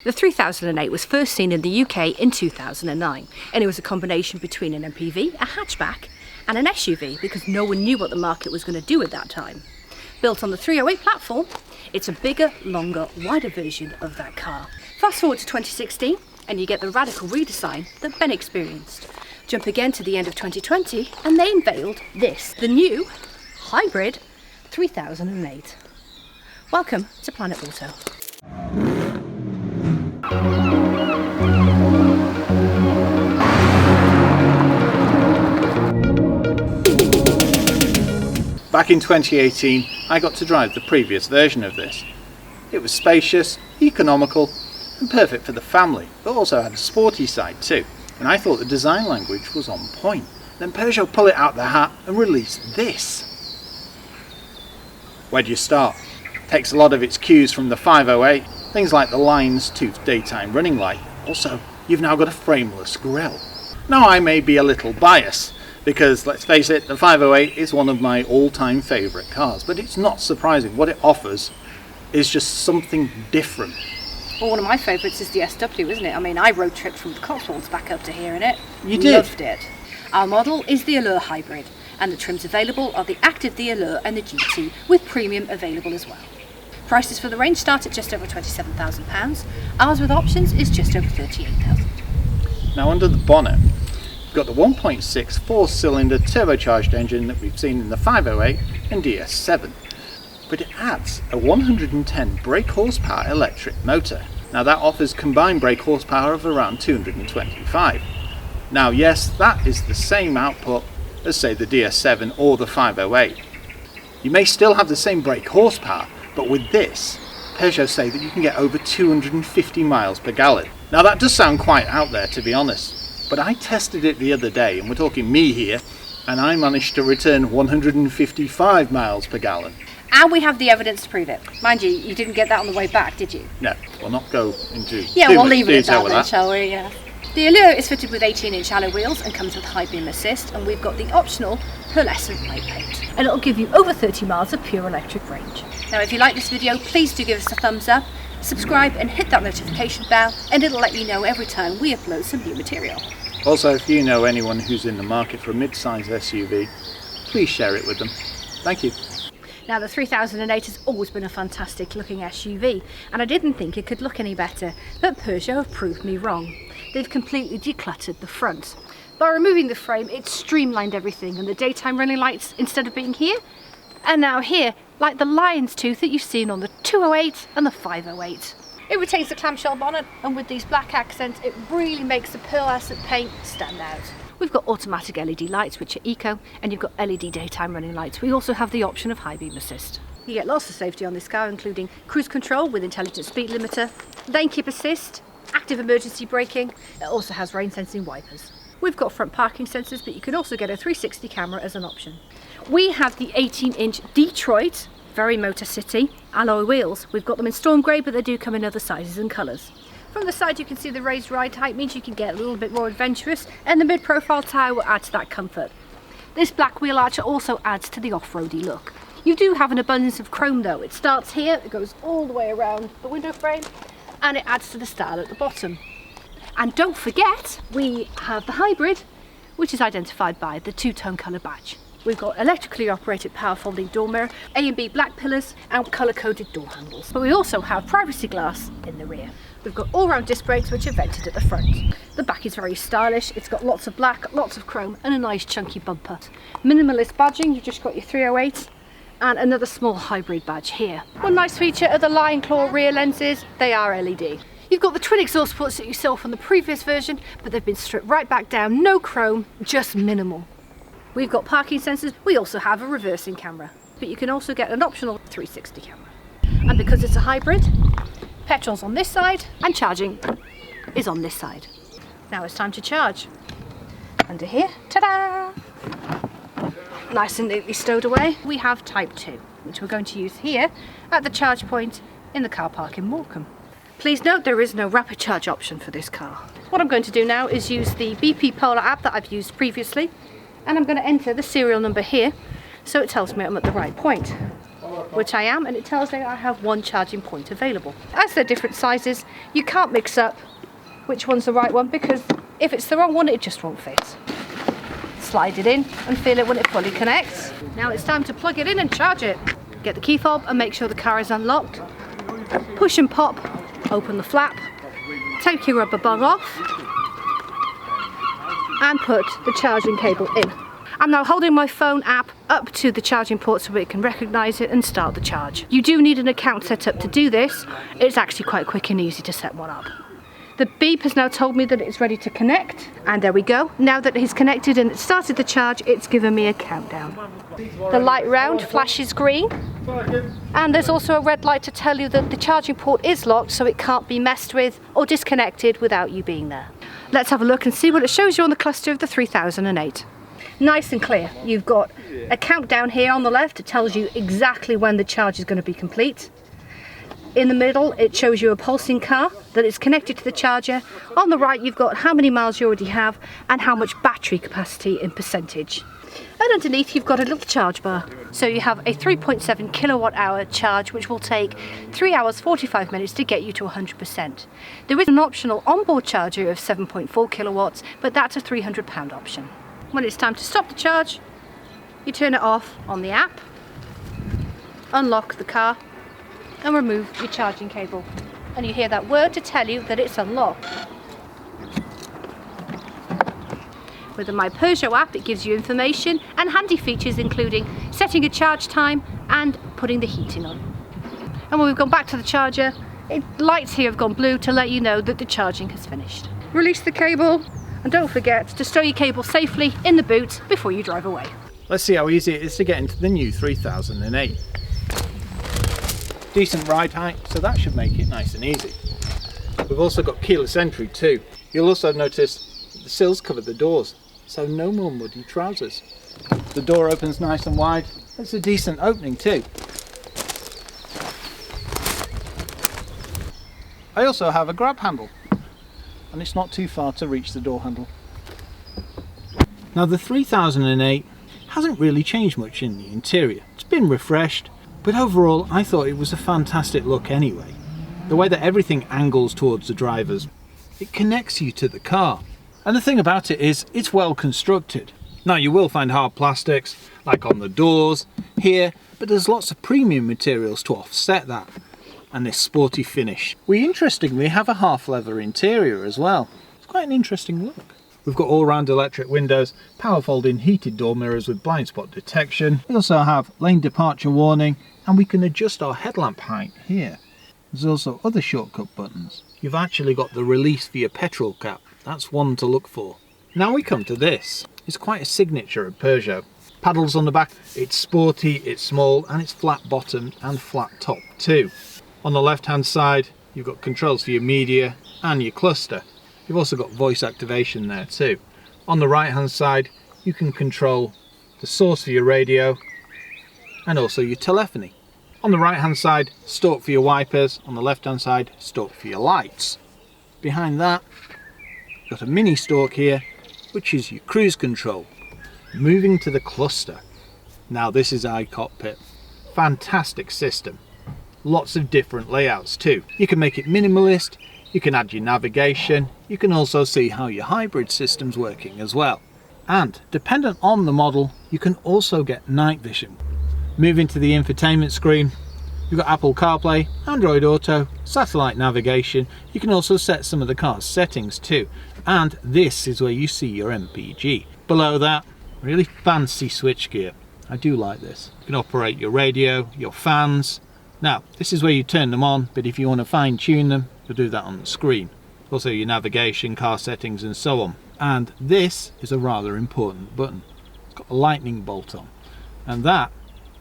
The 3008 was first seen in the UK in 2009, and it was a combination between an MPV, a hatchback, and an SUV because no one knew what the market was going to do at that time. Built on the 308 platform, it's a bigger, longer, wider version of that car. Fast forward to 2016, and you get the radical redesign that Ben experienced. Jump again to the end of 2020, and they unveiled this, the new hybrid 3008. Welcome to Planet Auto. Back in 2018, I got to drive the previous version of this. It was spacious, economical, and perfect for the family, but also had a sporty side too, and I thought the design language was on point. Then Peugeot pull it out the hat and release this. Where do you start? Takes a lot of its cues from the 508, things like the lion's tooth daytime running light. Also, you've now got a frameless grille. Now I may be a little biased, because let's face it, the 508 is one of my all-time favourite cars, but it's not surprising. What it offers is just something different. Well, one of my favourites is the SW, isn't it? I mean, I road tripped from the Cotswolds back up to here in it. You did? Loved it. Our model is the Allure Hybrid, and the trims available are the Active, the Allure and the GT, with premium available as well. Prices for the range start at just over £27,000. Ours with options is just over £38,000. Now under the bonnet, we've got the 1.6 four-cylinder turbocharged engine that we've seen in the 508 and DS7. But it adds a 110 brake horsepower electric motor. Now that offers combined brake horsepower of around 225. Now yes, that is the same output as say the DS7 or the 508. You may still have the same brake horsepower, but with this, Peugeot say that you can get over 250 miles per gallon. Now that does sound quite out there, to be honest, but I tested it the other day, and we're talking me here, and I managed to return 155 miles per gallon. And we have the evidence to prove it. Mind you, you didn't get that on the way back, did you? No, we'll not go into we'll leave it at that then, shall we? Yeah. The Allure is fitted with 18-inch alloy wheels and comes with high beam assist, and we've got the optional pearlescent white paint. And it'll give you over 30 miles of pure electric range. Now if you like this video, please do give us a thumbs up, subscribe and hit that notification bell, and it'll let you know every time we upload some new material. Also, if you know anyone who's in the market for a mid-size SUV, please share it with them. Thank you. Now the 3008 has always been a fantastic looking SUV, and I didn't think it could look any better, but Peugeot have proved me wrong. They've completely decluttered the front. By removing the frame, it's streamlined everything, and the daytime running lights, instead of being here, are now here, like the lion's tooth that you've seen on the 208 and the 508. It retains the clamshell bonnet, and with these black accents, it really makes the pearlescent paint stand out. We've got automatic LED lights, which are eco, and you've got LED daytime running lights. We also have the option of high beam assist. You get lots of safety on this car, including cruise control with intelligent speed limiter, lane keep assist, active emergency braking. It also has rain sensing wipers. We've got front parking sensors, but you can also get a 360 camera as an option. We have the 18-inch Detroit, very Motor City, alloy wheels. We've got them in storm grey, but they do come in other sizes and colours. From the side you can see the raised ride height means you can get a little bit more adventurous, and the mid-profile tyre will add to that comfort. This black wheel archer also adds to the off-roady look. You do have an abundance of chrome though. It starts here, it goes all the way around the window frame, and it adds to the style at the bottom. And don't forget, we have the hybrid, which is identified by the two-tone colour badge. We've got electrically operated power folding door mirror, A and B black pillars, and colour-coded door handles. But we also have privacy glass in the rear. We've got all-round disc brakes which are vented at the front. The back is very stylish. It's got lots of black, lots of chrome, and a nice chunky bumper. Minimalist badging, you've just got your 308 and another small hybrid badge here. One nice feature are the Lion Claw rear lenses. They are LED. You've got the twin exhaust ports that you saw from the previous version, but they've been stripped right back down. No chrome, just minimal. We've got parking sensors. We also have a reversing camera, but you can also get an optional 360 camera. And because it's a hybrid, petrol's on this side and charging is on this side. Now it's time to charge. Under here, ta-da! Nice and neatly stowed away. We have Type 2, which we're going to use here at the charge point in the car park in Morecambe. Please note there is no rapid charge option for this car. What I'm going to do now is use the BP Polar app that I've used previously, and I'm going to enter the serial number here so it tells me I'm at the right point. which I am, and it tells me I have one charging point available. As they're different sizes, you can't mix up which one's the right one, because if it's the wrong one, it just won't fit. Slide it in and feel it when it fully connects. Now it's time to plug it in and charge it. Get the key fob and make sure the car is unlocked. Push and pop, open the flap, take your rubber bung off, and put the charging cable in. I'm now holding my phone app up to the charging port so it can recognise it and start the charge. You do need an account set up to do this. It's actually quite quick and easy to set one up. The beep has now told me that it's ready to connect, and there we go. Now that it's connected and it started the charge, it's given me a countdown. The light round flashes green, and there's also a red light to tell you that the charging port is locked, so it can't be messed with or disconnected without you being there. Let's have a look and see what it shows you on the cluster of the 3008. Nice and clear. You've got a countdown here on the left. It tells you exactly when the charge is going to be complete. In the middle, it shows you a pulsing car that is connected to the charger. On the right, you've got how many miles you already have and how much battery capacity in percentage. And underneath, you've got a little charge bar. So you have a 3.7 kilowatt hour charge, which will take 3 hours 45 minutes to get you to 100%. There is an optional onboard charger of 7.4 kilowatts, but that's a £300 option. When it's time to stop the charge, you turn it off on the app, unlock the car, and remove your charging cable. And you hear that word to tell you that it's unlocked. With the My Peugeot app, it gives you information and handy features including setting a charge time and putting the heating on. And when we've gone back to the charger, lights here have gone blue to let you know that the charging has finished. Release the cable, and don't forget to stow your cable safely in the boot before you drive away. Let's see how easy it is to get into the new 3008. Decent ride height, so that should make it nice and easy. We've also got keyless entry too. You'll also notice that the sills cover the doors, so no more muddy trousers. The door opens nice and wide. It's a decent opening too. I also have a grab handle, and it's not too far to reach the door handle. Now the 3008 hasn't really changed much in the interior. It's been refreshed, but overall I thought it was a fantastic look anyway. The way that everything angles towards the drivers, it connects you to the car. And the thing about it is, it's well constructed. Now you will find hard plastics, like on the doors, here, but there's lots of premium materials to offset that. And this sporty finish. We interestingly have a half leather interior as well. It's quite an interesting look. We've got all-round electric windows, power folding heated door mirrors with blind spot detection. We also have lane departure warning, and we can adjust our headlamp height here. There's also other shortcut buttons. You've actually got the release for your petrol cap. That's one to look for. Now we come to this. It's quite a signature of Peugeot. Paddles on the back, it's sporty, it's small, and it's flat bottomed and flat top too. On the left hand side, you've got controls for your media and your cluster. You've also got voice activation there too. On the right hand side, you can control the source for your radio and also your telephony. On the right hand side, stalk for your wipers. On the left hand side, stalk for your lights. Behind that, you've got a mini stalk here, which is your cruise control. Moving to the cluster. Now this is iCockpit. Fantastic system. Lots of different layouts too. You can make it minimalist, you can add your navigation, you can also see how your hybrid system's working as well. And dependent on the model, you can also get night vision. Moving to the infotainment screen, you've got Apple CarPlay, Android Auto, satellite navigation. You can also set some of the car's settings too. And this is where you see your MPG. Below that, really fancy switchgear. I do like this. You can operate your radio, your fans. Now, this is where you turn them on, but if you want to fine tune them, you'll do that on the screen. Also your navigation, car settings and so on. And this is a rather important button. It's got a lightning bolt on. And that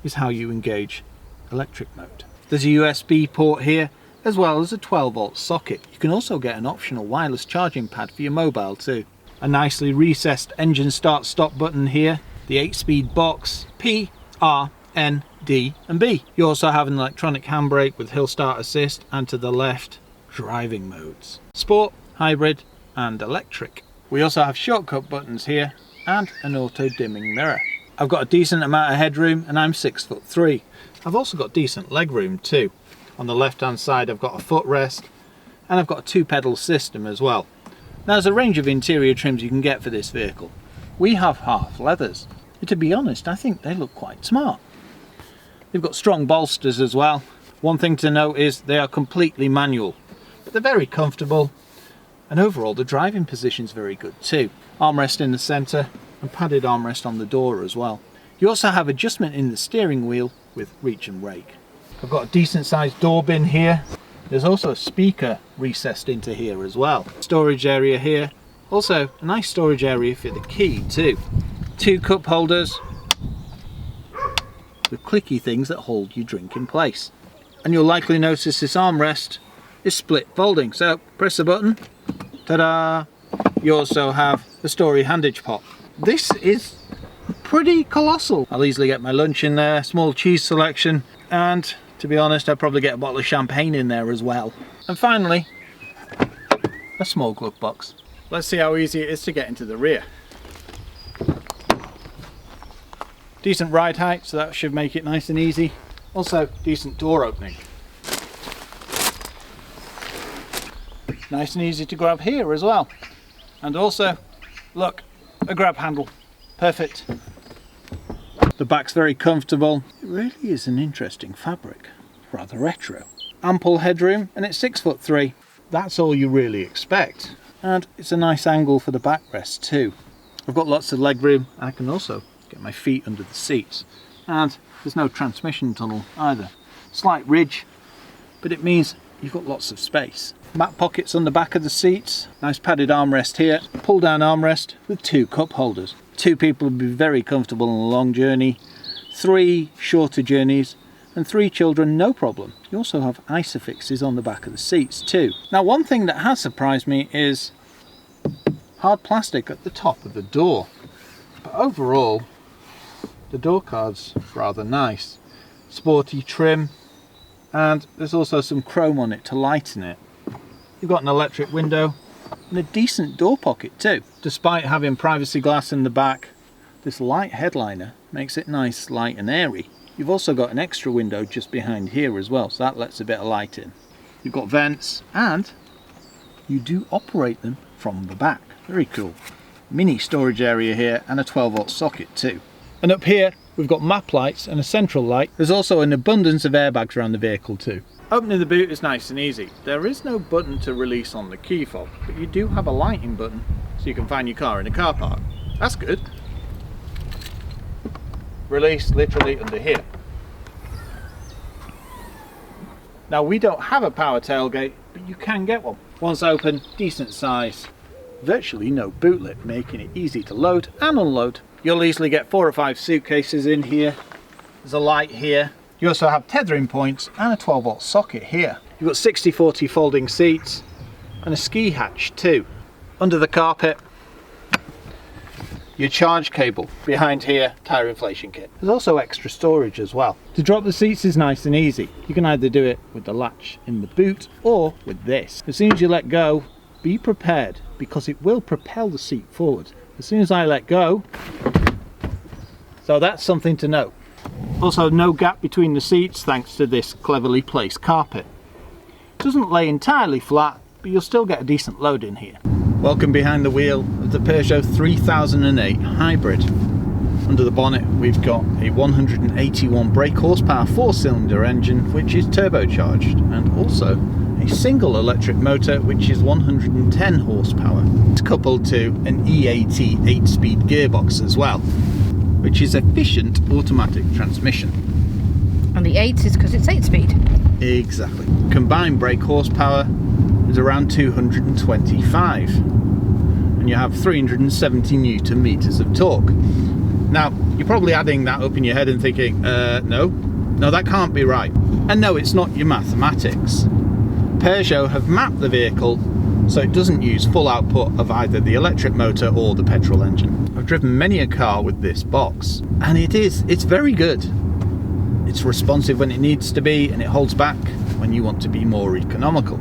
is how you engage electric mode. There's a USB port here, as well as a 12 volt socket. You can also get an optional wireless charging pad for your mobile too. A nicely recessed engine start stop button here. The 8-speed box, P, R, N, D and B. You also have an electronic handbrake with hill start assist, and to the left, driving modes. Sport, hybrid and electric. We also have shortcut buttons here and an auto dimming mirror. I've got a decent amount of headroom and I'm 6'3". I've also got decent leg room too. On the left hand side I've got a footrest and I've got a 2-pedal system as well. Now there's a range of interior trims you can get for this vehicle. We have half leathers, and to be honest I think they look quite smart. They've got strong bolsters as well. One thing to note is they are completely manual, but they're very comfortable, and overall the driving position is very good too. Armrest in the centre and padded armrest on the door as well. You also have adjustment in the steering wheel with reach and rake. I've got a decent sized door bin here. There's also a speaker recessed into here as well. Storage area here. Also a nice storage area for the key too. 2 cup holders with clicky things that hold your drink in place. And you'll likely notice this armrest is split folding. So press the button, ta-da! You also have a storey handage pot. This is pretty colossal. I'll easily get my lunch in there, small cheese selection, and to be honest, I'll probably get a bottle of champagne in there as well. And finally, a small glove box. Let's see how easy it is to get into the rear. Decent ride height, so that should make it nice and easy. Also, decent door opening. Nice and easy to grab here as well. And also, look, a grab handle. Perfect. The back's very comfortable. It really is an interesting fabric. Rather retro. Ample headroom, and it's 6'3". That's all you really expect. And it's a nice angle for the backrest too. I've got lots of leg room. I can also get my feet under the seats. And there's no transmission tunnel either. Slight ridge, but it means you've got lots of space. Mat pockets on the back of the seats. Nice padded armrest here. Pull down armrest with 2 cup holders. 2 people would be very comfortable on a long journey. 3 shorter journeys. And 3 children, no problem. You also have isofixes on the back of the seats too. Now one thing that has surprised me is hard plastic at the top of the door. But overall, the door card's rather nice. Sporty trim, and there's also some chrome on it to lighten it. You've got an electric window and a decent door pocket too. Despite having privacy glass in the back, this light headliner makes it nice, light and airy. You've also got an extra window just behind here as well, so that lets a bit of light in. You've got vents, and you do operate them from the back. Very cool. Mini storage area here and a 12-volt socket too. And up here we've got map lights and a central light. There's also an abundance of airbags around the vehicle too. Opening the boot is nice and easy. There is no button to release on the key fob, but you do have a lighting button so you can find your car in a car park. That's good. Release literally under here. Now we don't have a power tailgate, but you can get one. Once open, decent size. Virtually no boot lip, making it easy to load and unload. You'll easily get 4 or 5 suitcases in here. There's a light here. You also have tethering points and a 12-volt socket here. You've got 60/40 folding seats and a ski hatch too. Under the carpet, your charge cable. Behind here, tyre inflation kit. There's also extra storage as well. To drop the seats is nice and easy. You can either do it with the latch in the boot or with this. As soon as you let go, be prepared because it will propel the seat forward. As soon as I let go, so that's something to note. Also no gap between the seats thanks to this cleverly placed carpet. It doesn't lay entirely flat, but you'll still get a decent load in here. Welcome behind the wheel of the Peugeot 3008 Hybrid. Under the bonnet we've got a 181 brake horsepower 4-cylinder engine which is turbocharged, and also a single electric motor which is 110 horsepower. It's coupled to an EAT 8-speed gearbox as well, which is efficient automatic transmission. And the 8 is because it's 8-speed. Exactly. Combined brake horsepower is around 225, and you have 370 newton meters of torque. Now you're probably adding that up in your head and thinking, no, that can't be right. And no, it's not your mathematics. Peugeot have mapped the vehicle so it doesn't use full output of either the electric motor or the petrol engine. I've driven many a car with this box, and it's very good. It's responsive when it needs to be, and it holds back when you want to be more economical.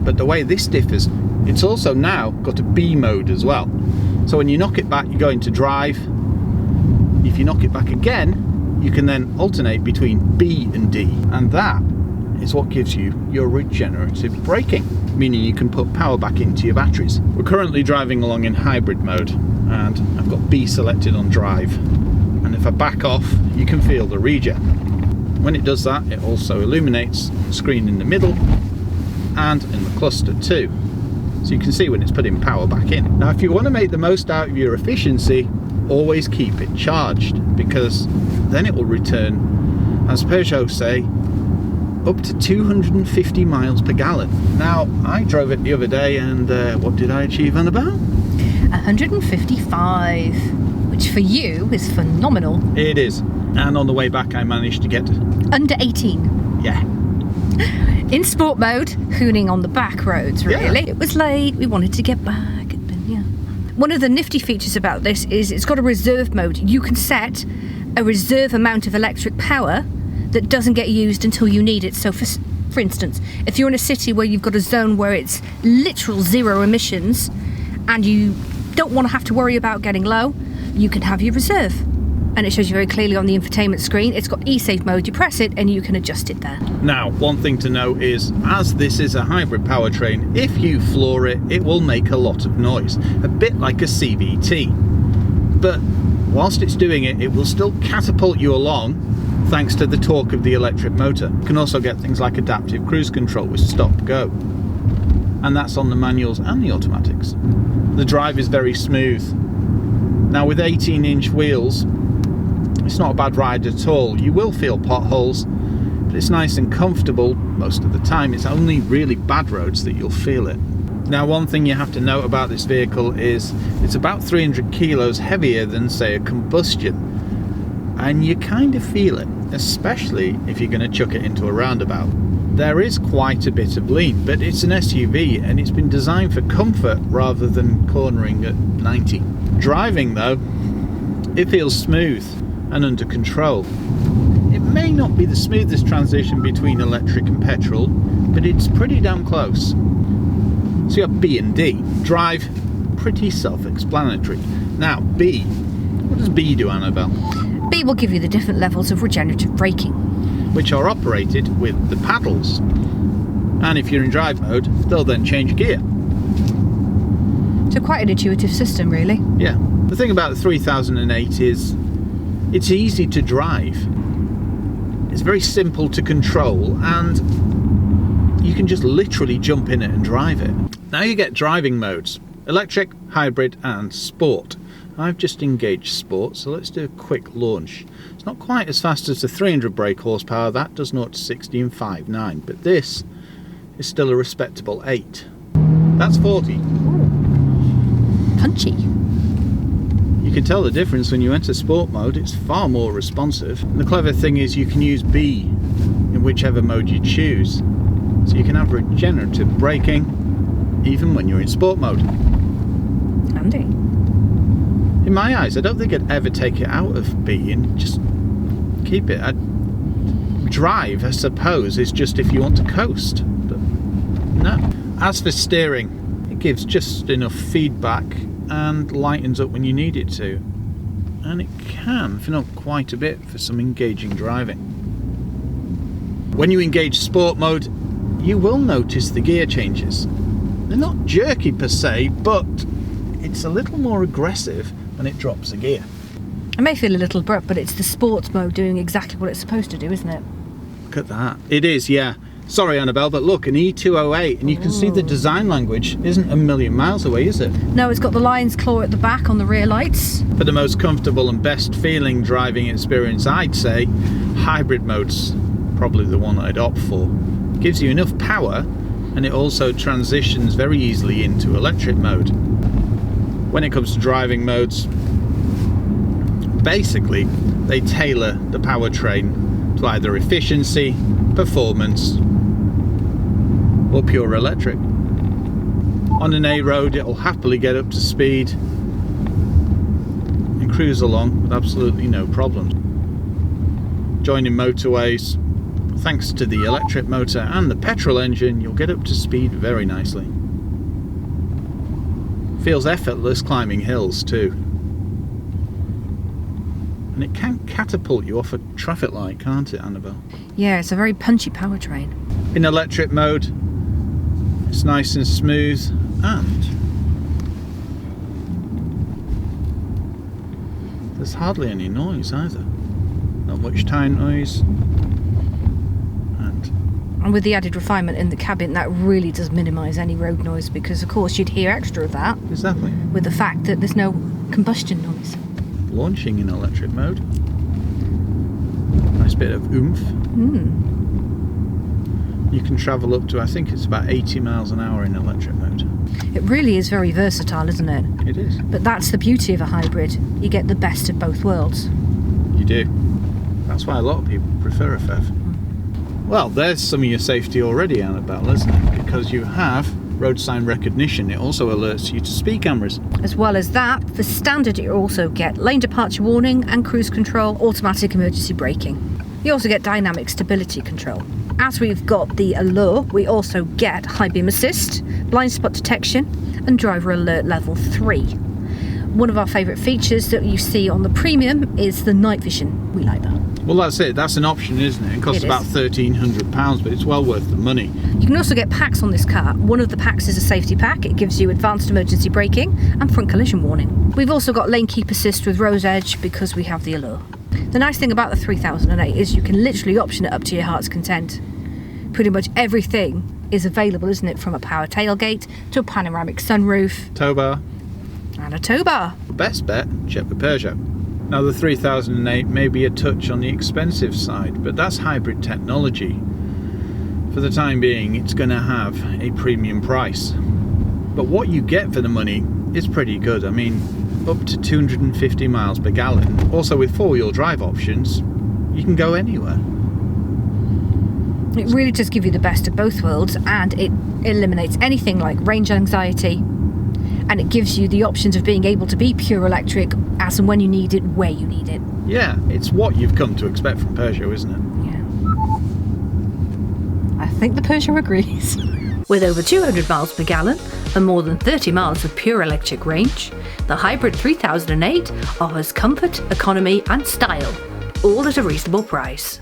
But the way this differs, it's also now got a B mode as well. So when you knock it back, you go into drive, If you knock it back again, you can then alternate between B and D, and that is what gives you your regenerative braking, meaning you can put power back into your batteries. We're currently driving along in hybrid mode, and I've got B selected on drive, and if I back off, you can feel the regen. When it does that, it also illuminates the screen in the middle and in the cluster too, so you can see when it's putting power back in. Now if you want to make the most out of your efficiency, always keep it charged, because then it will return, as Peugeot say, up to 250 miles per gallon. Now I drove it the other day, and what did I achieve on about? 155, which for you is phenomenal. It is. And on the way back I managed to get under 18. Yeah. In sport mode, hooning on the back roads, really. Yeah. It was late, we wanted to get back. Yeah. One of the nifty features about this is it's got a reserve mode. You can set a reserve amount of electric power that doesn't get used until you need it. So for instance, if you're in a city where you've got a zone where it's literal zero emissions and you don't want to have to worry about getting low, you can have your reserve. And it shows you very clearly on the infotainment screen. It's got e-safe mode, you press it and you can adjust it there. Now, one thing to note is, as this is a hybrid powertrain, if you floor it, it will make a lot of noise, a bit like a CVT. But whilst it's doing it, it will still catapult you along thanks to the torque of the electric motor. You can also get things like adaptive cruise control with stop-go. And that's on the manuals and the automatics. The drive is very smooth. Now with 18-inch wheels, it's not a bad ride at all. You will feel potholes, but it's nice and comfortable most of the time. It's only really bad roads that you'll feel it. Now one thing you have to note about this vehicle is it's about 300 kilos heavier than, say, a combustion. And you kind of feel it, especially if you're going to chuck it into a roundabout. There is quite a bit of lean, but it's an SUV and it's been designed for comfort rather than cornering at 90. Driving though, it feels smooth and under control. It may not be the smoothest transition between electric and petrol, but it's pretty damn close. So you have B and D. Drive, pretty self-explanatory. Now B, what does B do, Annabelle? B will give you the different levels of regenerative braking, which are operated with the paddles. And if you're in drive mode, they'll then change gear. So quite an intuitive system, really. Yeah. The thing about the 3008 is it's easy to drive. It's very simple to control, and you can just literally jump in it and drive it. Now you get driving modes: electric, hybrid and sport. I've just engaged sport, so let's do a quick launch. It's not quite as fast as the 300 brake horsepower. That does 0 to 60 in 5.9, but this is still a respectable 8. That's 40. Ooh. Punchy. You can tell the difference when you enter sport mode. It's far more responsive. And the clever thing is you can use B in whichever mode you choose. So you can have regenerative braking even when you're in sport mode. Handy. In my eyes, I don't think I'd ever take it out of B and just keep it. Drive, I suppose, is just if you want to coast, but no. As for steering, it gives just enough feedback and lightens up when you need it to. And it can fill up quite a bit for some engaging driving. When you engage sport mode, you will notice the gear changes. They're not jerky per se, but it's a little more aggressive when it drops a gear. It may feel a little abrupt, but it's the sports mode doing exactly what it's supposed to do, isn't it? Look at that. It is, yeah. Sorry, Annabelle, but look, an E208, and you can see the design language isn't a million miles away, is it? No, it's got the lion's claw at the back on the rear lights. For the most comfortable and best feeling driving experience, I'd say hybrid mode's probably the one I'd opt for. It gives you enough power, and it also transitions very easily into electric mode. When it comes to driving modes, basically they tailor the powertrain to either efficiency, performance or pure electric. On an A road it'll happily get up to speed and cruise along with absolutely no problems. Joining motorways, thanks to the electric motor and the petrol engine, you'll get up to speed very nicely. Feels effortless climbing hills too. And it can catapult you off a traffic light, can't it, Annabelle? Yeah, it's a very punchy powertrain. In electric mode, it's nice and smooth, and there's hardly any noise either. Not much tyre noise. And with the added refinement in the cabin, that really does minimise any road noise, because of course you'd hear extra of that. Exactly. With the fact that there's no combustion noise. Launching in electric mode. Nice bit of oomph. You can travel up to, I think it's about 80 miles an hour in electric mode. It really is very versatile, isn't it? It is. But that's the beauty of a hybrid. You get the best of both worlds. You do. That's why a lot of people prefer a PHEV. Well, there's some of your safety already, Annabelle, isn't it? Because you have road sign recognition. It also alerts you to speed cameras. As well as that, for standard you also get lane departure warning and cruise control, automatic emergency braking. You also get dynamic stability control. As we've got the Allure, we also get high beam assist, blind spot detection and driver alert level 3. One of our favourite features that you see on the premium is the night vision. We like that. Well, that's it. That's an option, isn't it? It costs about £1,300, but it's well worth the money. You can also get packs on this car. One of the packs is a safety pack. It gives you advanced emergency braking and front collision warning. We've also got lane keep assist with Rose Edge because we have the Allure. The nice thing about the 3008 is you can literally option it up to your heart's content. Pretty much everything is available, isn't it? From a power tailgate to a panoramic sunroof. Tow bar. And a tow bar. Best bet, check with Peugeot. Now the 3008 may be a touch on the expensive side, but that's hybrid technology. For the time being, it's going to have a premium price. But what you get for the money is pretty good. I mean, up to 250 miles per gallon. Also with four-wheel drive options, you can go anywhere. It really does give you the best of both worlds, and it eliminates anything like range anxiety. And it gives you the options of being able to be pure electric as and when you need it, where you need it. Yeah, it's what you've come to expect from Peugeot, isn't it? Yeah. I think the Peugeot agrees. With over 200 miles per gallon and more than 30 miles of pure electric range, the Hybrid 3008 offers comfort, economy and style, all at a reasonable price.